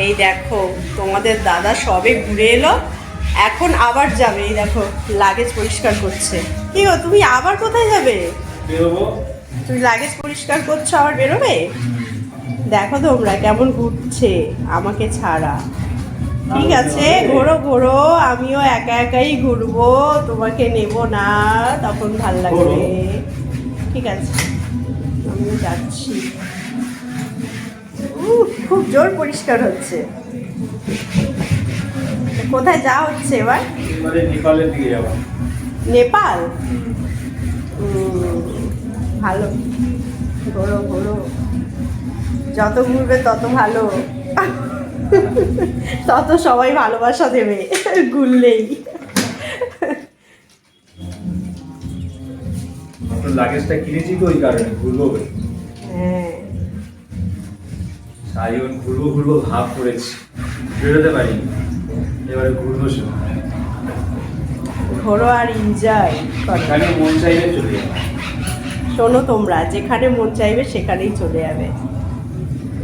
এই দেখো তোমাদের দাদা সবে ঘুরে এলো, এখন আবার যাবে। এই দেখো লাগেজ পরিষ্কার করছে। কি গো তুমি আবার কোথায় যাবে? বেরোবো। তুমি লাগেজ পরিষ্কার করছো আবার বেরোবে? দেখো তোমরা কেমন ঘুরছে আমাকে ছাড়া। ঠিক আছে, ঘোরো ঘোরো, আমিও একা একাই ঘুরবো, তোমাকে নেব না, তখন ভাল লাগবে। ঠিক আছে, আমিও যাচ্ছি। খুব জোর পরিষ্কার হচ্ছে। কোথায় যাওয়া হচ্ছে এবার? এবারে নেপালের দিকে যাবো। নেপাল? ভালো, ঘোরো ঘোরো, যত ঘুরবে তত ভালো, তত সবাই ভালোবাসা দেবে ঘুরলেই। লাগেজটা কিনেছি তো ওই কারণে ঘুরবো বলে। হ্যাঁ, সাইন ঘুরবো ঘুরবো ভাব করেছি, বেরোতে পারিনি। এবারে ঘুরবো শুধু। ঘোরো আর এনজয় করো। এখানে মন চাইলে চলে যাবো। শোনো তোমরা, যেখানে মন চাইবে সেখানেই চলে যাবে।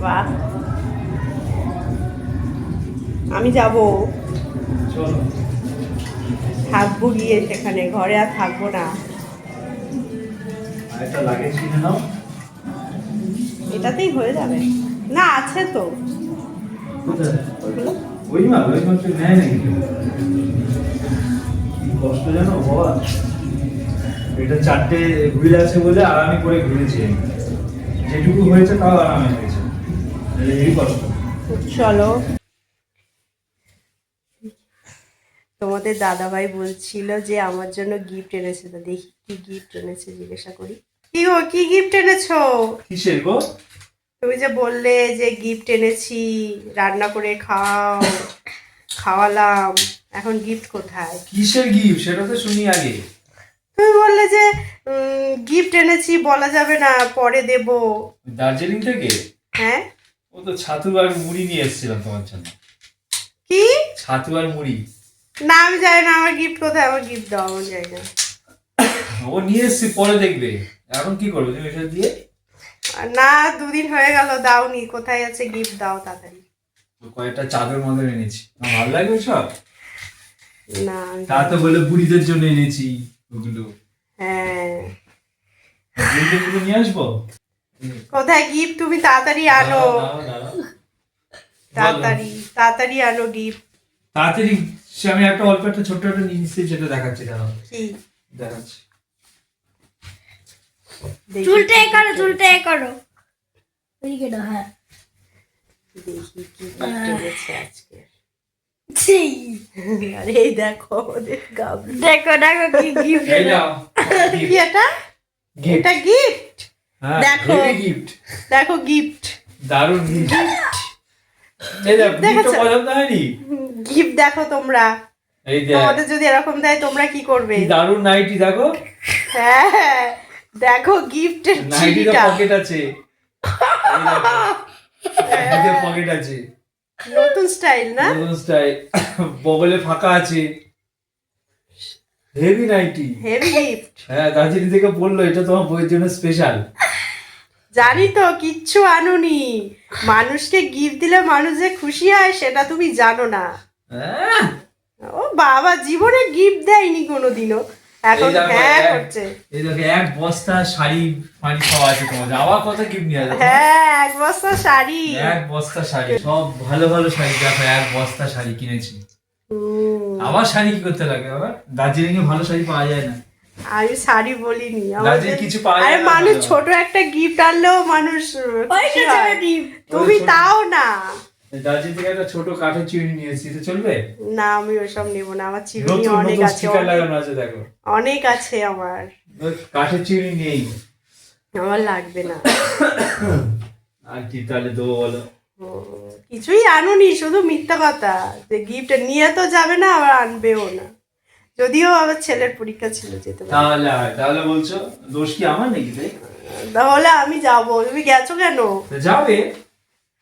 বাহ, আমি যাব, চলো। থাকবো গিয়ে সেখানে, ঘরে আর থাকবো না। আরেকটা লাগেজ কিনে নাও। এটাতেই হয়ে যাবে না? আছে তো কোথায়? ওগুলো। ওই মাত্র নেয় নাকি? কি কষ্ট জানো বাবা, এটা 4টে হুইল আছে বলে আরামে করে ঘুরেছি আমি। যেটুকু হয়েছে তাও আরামে হয়েছে, এই কষ্ট। চলো, তোমাদের দাদাভাই বলছিল যে আমার জন্য গিফট এনেছে, তো দেখি কি গিফট এনেছে, জিজ্ঞাসা করি। কি গো, কি গিফট এনেছো? কিসের গো? তুমি যে বললে যে গিফট এনেছি, রান্না করে খাও, খাওয়ালাম, এখন গিফট কোথায়? কিসের গিফট সেটা তো শুনি আগে। তুমি বললে যে গিফট এনেছি, বলা যাবে না, পরে দেব। দার্জিলিং থেকে? হ্যাঁ। ও তো ছাতু আর মুড়ি নিয়ে এসেছিলাম তোমার জন্য। কি? ছাতু আর মুড়ি। না, আমি জানি না আমার গিফট কোথায়, আমার গিফট দাও, আমি জানি না। ও নিয়ে এসছি, পরে দেখবে। এখন কি করবে তুমি এটা দিয়ে? না, 2 দিন হয়ে গেল, দাওনি, কোথায় আছে গিফট, দাও তাড়াতাড়ি। কয়েকটা চাদর মাদর এনেছি, আমার ভালো লাগবে সব। না, তা তো বলে বুড়িদের জন্য এনেছি ওগুলো। হ্যাঁ, বুড়িদের গুলো নিয়ে আসবো। কোথায় গিফট? তুমি তাড়াতাড়ি আনো, দাঁড়াও, দাঁড়াও। তাড়াতাড়ি তাড়াতাড়ি আনো গিফট। তাড়াতাড়ি আমি একটা অল্প একটা ছোট্ট একটা নিয়ে নিচ্ছি, যেটা দেখাচ্ছি। দাঁড়াও, কি দেখাচ্ছি। দেখি, চুলটা এ করো, চুলটা এ করো। ওইদিকে দাও, হ্যাঁ। দেখি কি গিফট এনেছে আজকে। ছি, আরে এই দেখো ওদের গাবি। দেখো দেখো কি গিফট। এই নাও কি এটা? gift। এটা গিফট? হ্যাঁ, দেখো। heavy gift। দেখো গিফট, দারুণ gift। এই দেখো, gift দেখাচ্ছে। পছন্দ হয়নি? গিফট দেখো তোমরা, এই দেখ, তোমাদের যদি এরকম দেয় তোমরা কি করবে? কি দারুণ নাইটি দেখো। হ্যাঁ, দেখো গিফটের নাইটিতে চিঠিটা, পকেট আছে। এই দেখো, নাইটিতে পকেট আছে। নতুন স্টাইল না? নতুন স্টাইল, বগলে ফাঁকা আছে। Heavy nighty. Heavy gift. হ্যাঁ, দার্জিলিং থেকে বললো এটা তোমার বইয়ের জন্য স্পেশাল। জানি তো, কিচ্ছু আনুনি। মানুষকে গিফট দিলে মানুষ যে খুশি হয় সেটা তুমি জানো না। হ্যাঁ, ও বাবা, জীবনে গিফট দেয়নি কোনোদিনও, এখন এই দেখো, হ্যাঁ করছে। এই দেখো এক বস্তা শাড়ি ফাড়ি সব আছে তোমার, আবার কত গিফট নিয়ে আসবে। হ্যাঁ, 1 বস্তা শাড়ি। এক বস্তা শাড়ি, সব ভালো ভালো শাড়ি দেখো, এক বস্তা শাড়ি কিনেছি। হুম, আবার শাড়ি কি করতে লাগে? আবার দার্জিলিং এ ভালো শাড়ি পাওয়া যায় না। আমি শাড়ি বলিনি। দার্জিলিং কিছু পাওয়া আরে যায় না মানুষ ভালো। ছোট একটা গিফট আনলেও মানুষ খুশি ওইটা হয়। ছোট টিপ। তুমি ছোট- তাও না। দার্জিলিং থেকে একটা ছোট কাঠের চিড়ি নিয়ে এসেছি, তো চলবে? না, আমি ওসব নেবো না, আমার চিরুনি নতুন অনেক নতুন আছে, স্টিকার লাগানো আছে দেখো। অনেক আছে আমার, ওই কাঠের চিড়ি নেই। আমার লাগবে না। আর কি তাহলে দেবো বলো? কিছুই আনুনি, শুধু মিথ্যা কথা, যে গিফট নিয়ে তো যাবে না, আবার আনবেও না। যদিও আবার ছেলের পরীক্ষা ছিল, যেতে পারি। তাহলে বলছো দোষ কি আমার নাকি? তাহলে আমি যাবো, তুমি গেছো কেন? যাবে।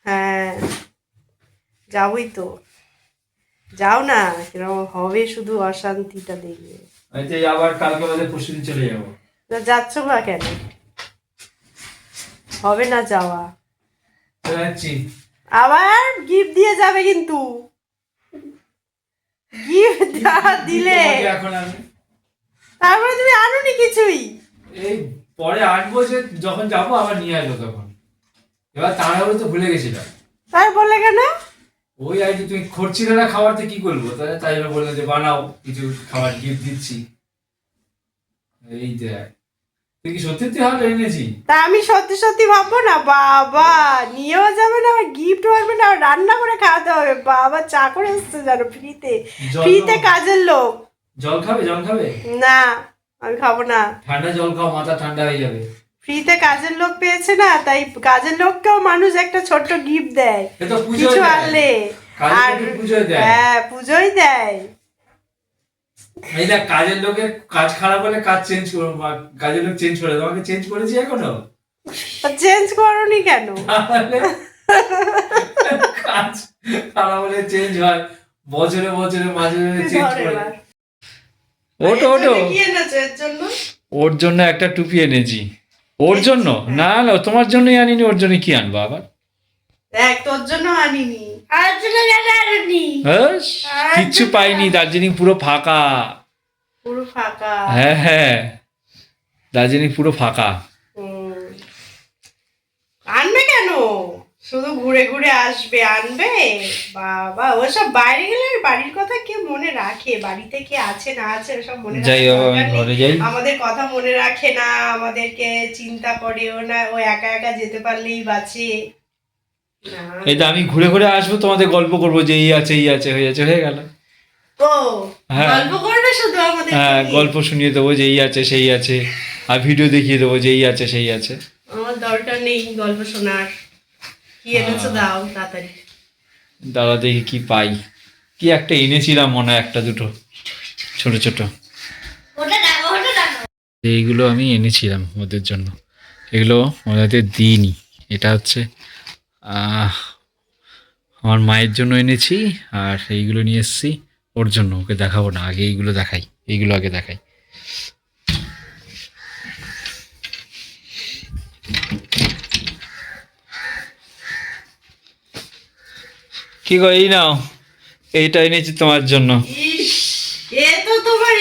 হ্যাঁ, যাবই তো, যাও না, কিরকম হবে শুধু অশান্তিটা দেখবে। আমি তো আবার কালকে বাদে পরশুদিন চলে যাবো। তা যাচ্ছ বা কেন? হবে না যাওয়া। যাচ্ছি। আবার গিফট দিয়ে যাবে কিন্তু গিফট দিলে তোমাকে এখন আমি তারপরে তুমি আনোনি কিছুই। এই পরে আনবো, যে যখন যাবো আবার নিয়ে আসবো তখন। এবার তাড়াহুড়ো তো ভুলে গেছিলাম। তাই বললে কেন? ওই আর কি, তুমি খরছিলে না খাওয়াতে, কি করবো, তাই জন্য বললাম যে বানাও কিছু খাবার, গিফট দিচ্ছি। এই দেখ, তুই কি সত্যি তুই হাল এনেছি? তা আমি সত্যি সত্যি ভাববো না? বাবা নিয়েও যাবে না, আবার গিফট পারবে না, আবার রান্না করে খাওয়াতে হবে। বাবা চা করে এসছে জানো, ফ্রিতে। জল ফ্রিতে খাবো। কাজের লোক। জল খাবে? জল খাবে? না আমি খাবো না। ঠান্ডা জল খাও, মাথা ঠান্ডা হয়ে যাবে। ফ্রিতে কাজের লোক পেয়েছে না, তাই কাজের লোককেও মানুষ একটা ছোট্ট গিফট দেয় এ তো পুজোয় কিছু দেয়। আনলে। কাজের আর লোকের পুজোয় দেয়। হ্যাঁ পুজোই দেয়। এই দেখ, কাজের লোকের কাজ খারাপ হলে কাজ চেঞ্জ করো, কাজের লোক চেঞ্জ করে, তোমাকে চেঞ্জ করেছি এখনো? চেঞ্জ করোনি কেন? তাহলে কাজ খারাপ হলে চেঞ্জ হয়, বছরে বছরে মাঝে মাঝে চেঞ্জ ধর করে। এবার। ওটো ওটো, কি এনেছো এর জন্য? ওর জন্য একটা টুপি এনেছি। ওর জন্য না, না তোমার জন্যই আনিনি, ওর জন্য কি আনবো আবার? দেখ তোর জন্য আনিনি। আর জন্য জানি হ্যাঁ, কিচ্ছু পাইনি, দার্জিলিং পুরো ফাঁকা। পুরো ফাঁকা। হ্যাঁ হ্যাঁ, দার্জিলিং পুরো ফাঁকা। হুম। আনবে কেন? শুধু ঘুরে ঘুরে আসবে, আনবে? বাবা ওসব বাইরে গেলে আর বাড়ির কথা কে মনে রাখে? বাড়িতে কে আছে না আছে ওসব মনে যাই রাখার বাবা, আমি দরকার নেই। ঘরে যাই। আমাদের কথা মনে রাখে না, আমাদেরকে চিন্তা করেও না, ও একা একা যেতে পারলেই বাঁচে না। এই তো আমি ঘুরে ঘুরে আসবো, তোমাদের গল্প করবো যে এই আছে এই আছে, হয়ে আছে, হয়ে গেল। ও হ্যাঁ। গল্প করবে শুধু আমাদের? হ্যাঁ, গল্প শুনিয়ে দেবো যে এই আছে সেই আছে, আর ভিডিও দেখিয়ে দেবো যে এই আছে সেই আছে। আমার দরকার নেই গল্প শোনার। কি এনেছো দাও তাড়াতাড়ি। দাদা দেখি কি পাই। কি একটা এনেছিলাম মনে হয়, একটা দুটো ছোট ছোট। ওটা দেখো, ওটা দেখো। এইগুলো আমি এনেছিলাম ওদের জন্য, এগুলো ওদের দিইনি। এটা হচ্ছে আমার মায়ের জন্য এনেছি, আর এইগুলো নিয়ে এসেছি ওর জন্য। ওকে দেখাবো না, আগে এইগুলো দেখাই, এইগুলো আগে দেখাই। কি গো, এই নাও, এইটা এনেছি তোমার জন্য। ইস, এ তো তোমার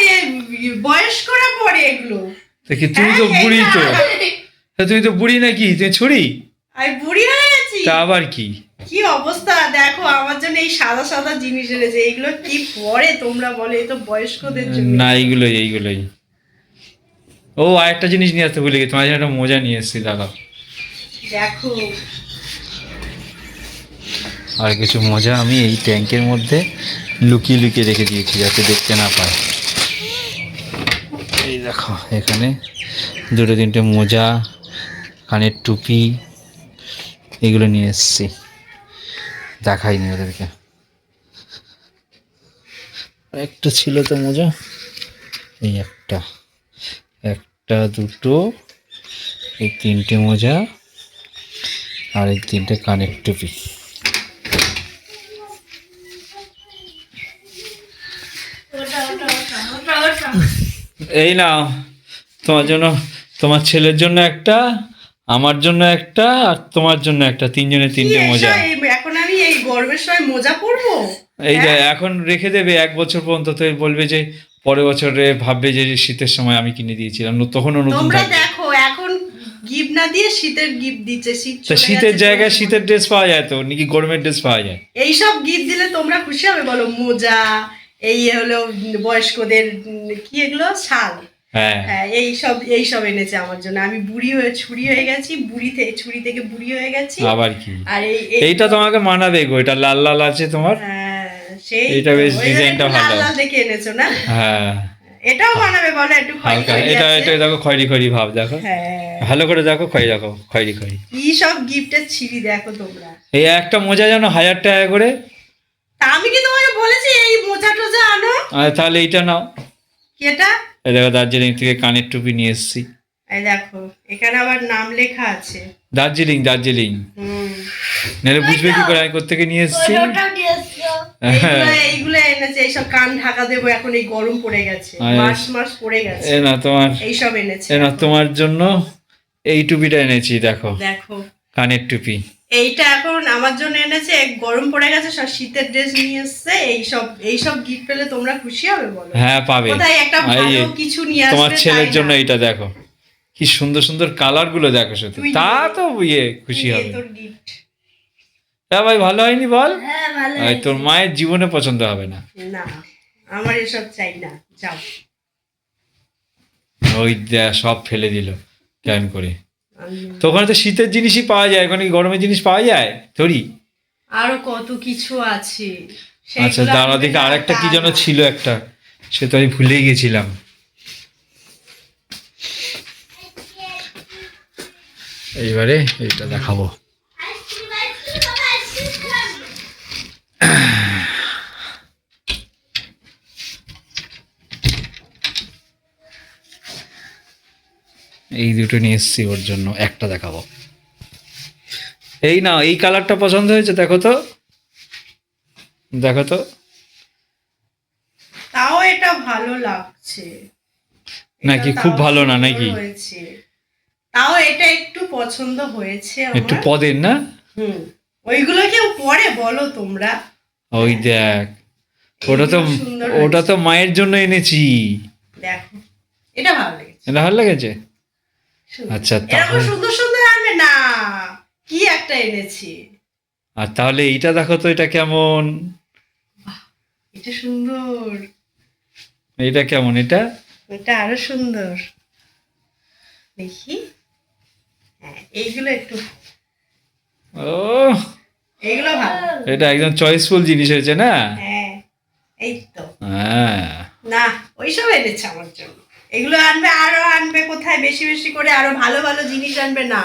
বয়স্করা পড়ে এগুলো। দেখি তুমি তো হ্যাঁ, বুড়ি তো। এটা। তা তুমি তো বুড়ি নাকি, তুমি ছুরি? আমি বুড়ি হয়ে গেছি। তা আবার কি? কি অবস্থা দেখো, আমার জন্য এই সাদা সাদা জিনিস এনেছে। এগুলো কি পরে তোমরা বলে? এই তো বয়স্কদের জন্য। না, এইগুলোই এইগুলোই। ও আরেকটা জিনিস নিয়ে আসতে ভুলে গেছি, তোমার জন্য একটা মোজা নিয়ে এসেছি, দাদা। দেখো আর কিছু মোজা আমি এই ট্যাঙ্কের মধ্যে লুকিয়ে লুকিয়ে রেখে দিয়েছি, যাতে দেখতে না পায়। এই দেখো, এখানে দুটো তিনটে মোজা, কানের টুপি, এগুলো নিয়ে এসেছি। দেখাইনি ওদেরকে। একটা ছিল তো মোজা, এই একটা, একটা দুটো, এই তিনটে মোজা, আর এই তিনটে কানের টুপি। ওটা ওটা ওটা ওটা ওটা এই নাও, তোমার জন্য, তোমার ছেলের জন্য একটা, আমার জন্য একটা, আর তোমার জন্য একটা, তিনজনের তিনটে কি মোজা। এসব? এখন আমি এই গরমের সময় মোজা পরবো? এই যে হ্যাঁ? এখন রেখে দেবে 1 বছর পর্যন্ত, তো বলবে যে পরের বছরে ভাববে যে শীতের সময় আমি কিনে দিয়েছিলাম, তখনও নতুন তোমরা থাকবে। দেখো এখন গিফট না দিয়ে শীতের গিফট দিচ্ছে। শীত তা চলে শীতের গেছে, জায়গায় তোমরা- শীতের ড্রেস পাওয়া যায় তো, নাকি গরমের ড্রেস পাওয়া যায়? এইসব গিফট দিলে তোমরা খুশি হবে বলো? মোজা, এই হলো বয়স্কদের কি এগুলো শাল, হ্যাঁ, হ্যাঁ এইসব এনেছে আমার জন্য। আমি বুড়ি হয়ে ছুরি হয়ে গেছি, ছুরি থেকে বুড়ি হয়ে গেছি। আবার কি, আর এইটা তোমাকে মানাবে গো, এটা লাল লাল আছে তোমার। হ্যাঁ, সেই এইটা তো, বেশ ওই জন্য ডিজাইনটা একটু ভালো। লাল লাল দেখে এনেছো না? হ্যাঁ, এটাও বানাবে বলো? একটু খয়েরি হালকা, খয়েরি এটা আছে। এটা দেখো, খয়েরি খয়েরি ভাব দেখো, হ্যাঁ, ভালো করে দেখো, খয়েরি দেখো, খয়েরি খয়েরি। কি সব গিফটের ছিরি দেখো তোমরা। এই একটা মোজা যেন 1000 টাকা করে। তা আমি কি তোমাকে বলেছি এই মোজা টোজা আনো? আর তাহলে এইটা নাও। কি এটা? এই দেখো, দার্জিলিং থেকে কানের টুপি নিয়ে এসেছি। এই দেখো এখানে আবার নাম লেখা আছে। দার্জিলিং, দার্জিলিং। হুম। নাহলে বুঝবে কি করে আমি কোত্থেকে নিয়ে এসেছি। ওটাও দিয়ে এসছো। এইগুলো এনেছে। এইসব কান ঢাকা দেবো, এখন এই গরম পড়ে গেছে, আর- মাস পড়ে গেছে। এ না তোমার, এইসব এনেছে। এ না তোমার জন্য এই টুপিটা এনেছি, দেখো, দেখো কানের টুপি। এইটা এখন আমার জন্য এনেছে, গরম পড়ে গেছে, সব শীতের ড্রেস নিয়ে এসছে। এইসব গিফট পেলে তোমরা খুশি হবে বলো? হ্যাঁ পাবে। কোথায় একটা এই যে, ভালো কিছু নিয়ে আসবে তোমার ছেলের তাই জন্য না? এইটা দেখো, কি সুন্দর সুন্দর কালার গুলো দেখো, সত্যি তুই তা নে। তো খুশি তুই নে হবে। তোর গিফট। হ্যাঁ ভাই, ভালো হয়নি বল? হ্যাঁ ভালো এই তোর মায়ের জীবনে পছন্দ হবে না। না, আমার এসব চাই না, যাও। ওই সব ফেলে দিল কেমন করে। আমি- তো ওখানে তো শীতের জিনিসই পাওয়া যায়, ওখানে কি গরমের জিনিস পাওয়া যায় থরি? আরো কত কিছু আছে। আচ্ছা সেগুলো দাঁড়া আনবে দেখে না, আরেকটা কি তা যেন না। ছিল একটা, সে তো আমি ভুলেই গেছিলাম। এইবারে এইটা দেখাবো। এই দুটো নিয়ে এসছি ওর জন্য, একটা দেখাবো। এই না, এই কালারটা পছন্দ হয়েছে, দেখো তো, দেখো তো। তাও এটা ভালো লাগছে। নাকি এটা খুব তাও ভালো না সুন্দর নাকি? হয়েছে। তাও এটা একটু পছন্দ হয়েছে একটু আমার। পদের না? হুম। ওইগুলো কেউ পরে বলো তোমরা? ওই দেখ, ওটা তো, এগুলো সুন্দর ওটা হয়েছে। তো মায়ের জন্য এনেছি। দেখো, এটা ভালো লেগেছে। এটা ভালো লেগেছে। সুন্দর। আচ্ছা, এরকম তাহলে সুন্দর সুন্দর আনবে না, কি একটা এনেছি। আর তাহলে এইটা দেখো তো, এটা কেমন? এটা সুন্দর। এটা কেমন? এটা এটা আরো সুন্দর। দেখি। হ্যাঁ, এইগুলো একটু, ও, এইগুলো ভালো। এটা একদম চয়েসফুল জিনিস হয়েছে না? হ্যাঁ, এই তো। হ্যাঁ। না, ওইসব এনেছে আমার জন্য। এগুলো আনবে, আরো আনবে, কোথায় বেশি বেশি করে আরো ভালো ভালো জিনিস আনবে না।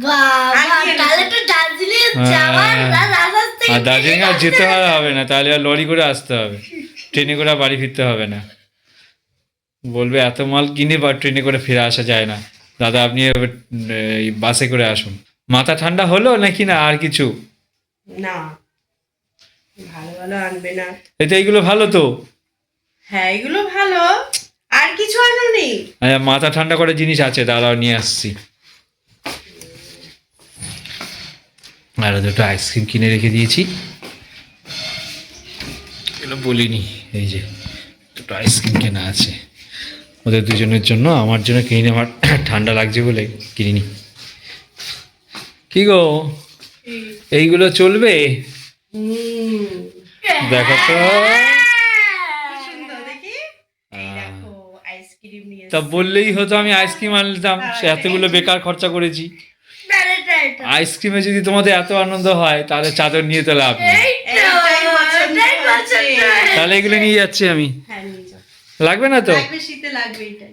বাবা আর কি তাহলে এনেছে? তো দার্জিলিং হ্যাঁ। যাওয়ার রাস্তা আর দার্জিলিং আর যেতে হবে না, তাহলে আর লরি করে আসতে হবে, ট্রেনে করে আর বাড়ি ফিরতে হবে না। বলবে এত মাল কিনে বা ট্রেনে করে ফিরে আসা যায় না, দাদা আপনি এবার, এই বাসে করে আসুন। মাথা ঠান্ডা হলো নাকি না আর কিছু? না, ভালো ভালো আনবে না। এতে এইগুলো ভালো তো। হ্যাঁ, এগুলো ভালো। আর কিছু আনোনি? আচ্ছা, মাথা ঠান্ডা করে জিনিস আছে, দাঁড়াও নিয়ে আসছি। আর দুটো আইসক্রিম কিনে রেখে দিয়েছি, এগুলো বলিনি। এই যে দুটো আইসক্রিম কেনা আছে ওদের দুজনের জন্য, আমার জন্য কিনে, আমার ঠান্ডা লাগছে বলে কিনিনি। কি গো, এইগুলো চলবে? হুম, দেখো তো। কি সুন্দর দেখি। এই দেখো, আইসক্রিম নিয়ে তা এসেছে। বললেই হতো, আমি আইসক্রিম আনতাম, সে এতগুলো বেকার খরচা করেছি। আইসক্রিমে যদি তোমাদের এত আনন্দ হয়, তাহলে চাদর নিয়ে তো লাভ নেই। এইটাই পছন্দ হয়েছে। তাহলে এগুলো নিয়ে যাচ্ছি আমি। হ্যাঁ, নিয়ে যাও। লাগবে না তো? লাগবে, শীতে লাগবে এটা।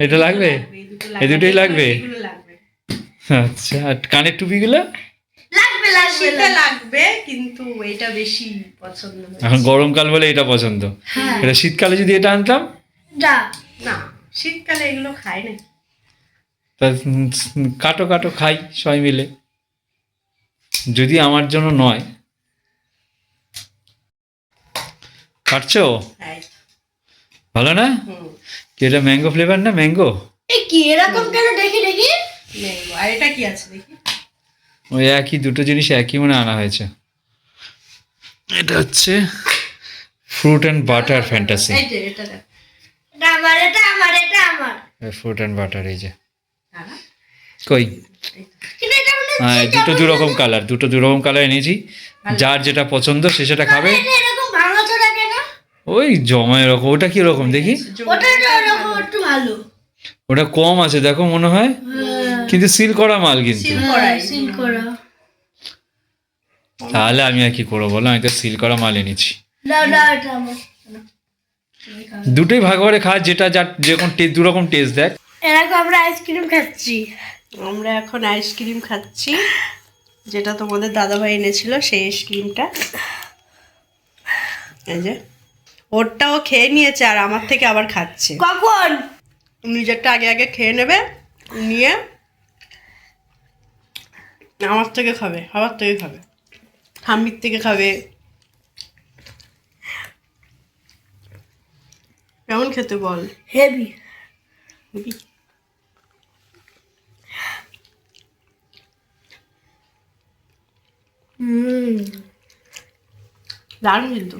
এটা লাগবে? এই দুটো এই দুটোই লাগবে? এগুলো লাগবে। আচ্ছা, আর কানের টুপিগুলো? লাগবে লাগবে শীতে লাগবে, কিন্তু এটা বেশি পছন্দ হয়েছে। এখন গরমকাল বলে এটা পছন্দ। হ্যাঁ। এটা শীতকালে যদি এটা আনতাম, যা না, শীতকালে এগুলো খায় না। তা কাটো কাটো খাই সবাই মিলে, যদি আমার জন্য নয়। কাটছো? তাই। ভালো না? হুম, কি এটা ম্যাঙ্গো ফ্লেভার না? ম্যাঙ্গো? এই কি এরকম কেন দেখি দেখি ম্যাঙ্গো। আর এটা কি আছে দেখি। ওই একই, দুটো জিনিস একই মনে আনা হয়েছে। এটা হচ্ছে ফ্রুট অ্যান্ড বাটার ফ্যান্টাসি। এই যে এটা দেখ। এটা আমার এটা আমার এটা আমার ফ্রুট অ্যান্ড বাটার, এই যে দাঁড়া, কই। কিন্তু এটা মনে হ্যাঁ, হচ্ছে দুটো দু রকম কালার, দুটো দু রকম কালার এনেছি। যার যেটা পছন্দ সে সেটা খাবে। এটা এরকম ভাঙাচোরা কেন ওই জমা এরকম। ওটা কি রকম দেখি? ওটা এরকম একটু ভালো ওটা কম আছে দেখো মনে হয়, কিন্তু সিল করা মাল কিন্তু। সিল করাই। সিল করা তাহলে আমি আর কি করবো বলো, আমি তো সিল করা মাল এনেছি। দাও দাও এটা আমার দুটোই ভাগ করে খা, যেটা যার যেরকম দু রকম টেস্ট দেখ। এরকম আমরা আইসক্রিম খাচ্ছি আমরা এখন আইসক্রিম খাচ্ছি, যেটা তোমাদের দাদাভাই এনেছিল সেই আইসক্রিমটা। এই যে ওরটাও খেয়ে নিয়েছে, আর আমার থেকে আবার খাচ্ছে। কখন নিজেরটা আগে আগে খেয়ে নেবে, নিয়ে আমার থেকে খাবে, আমার থেকে খাবে, ঠাম্মির থেকে খাবে। কেমন খেতে বল? হেভি হুম দারুণ কিন্তু